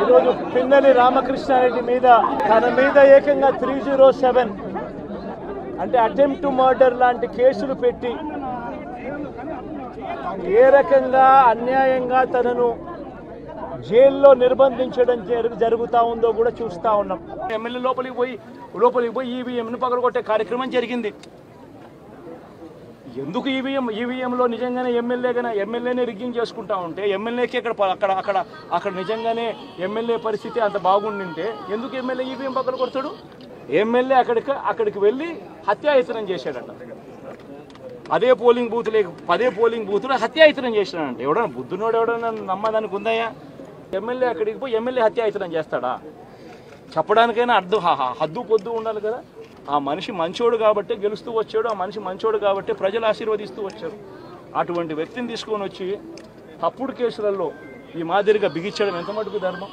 ఈరోజు పిన్నెల్లి రామకృష్ణారెడ్డి మీద తన మీద ఏకంగా 307 అంటే అటెంప్ట్ టు మర్డర్ లాంటి కేసులు పెట్టి ఏ రకంగా అన్యాయంగా తనను జైల్లో నిర్బంధించడం జరుగుతూ ఉందో కూడా చూస్తూ ఉన్నాం. ఎమ్మెల్యే లోపలికి పోయి ఈవీఎంను పగలగొట్టే కార్యక్రమం జరిగింది. ఎందుకు ఈవీఎంలో నిజంగానే ఎమ్మెల్యేనే రిగ్గింగ్ చేసుకుంటా ఉంటే ఎమ్మెల్యేకి అక్కడ నిజంగానే ఎమ్మెల్యే పరిస్థితి అంత బాగుండింటే ఎందుకు ఎమ్మెల్యే ఈవీఎం పక్కన కొడతాడు? ఎమ్మెల్యే అక్కడికి వెళ్ళి హత్యాయత్నం చేశాడట. అదే పోలింగ్ బూతులు హత్యాయత్నం చేశాడంట. ఎవడన్నా బుద్ధునోడు ఎవడన్నా నమ్మదానికి ఉందయ్యా? ఎమ్మెల్యే అక్కడికి పోయి ఎమ్మెల్యే హత్యాయత్నం చేస్తాడా? చెప్పడానికైనా హద్దు పొద్దు ఉండాలి కదా. ఆ మనిషి మంచోడు కాబట్టి గెలుస్తూ వచ్చాడు. ఆ మనిషి మంచోడు కాబట్టి ప్రజలు ఆశీర్వదిస్తూ వచ్చారు. అటువంటి వ్యక్తిని తీసుకొని వచ్చి తప్పుడు కేసులలో ఈ మాదిరిగా బిగించడం ఎంత మటుకు ధర్మం?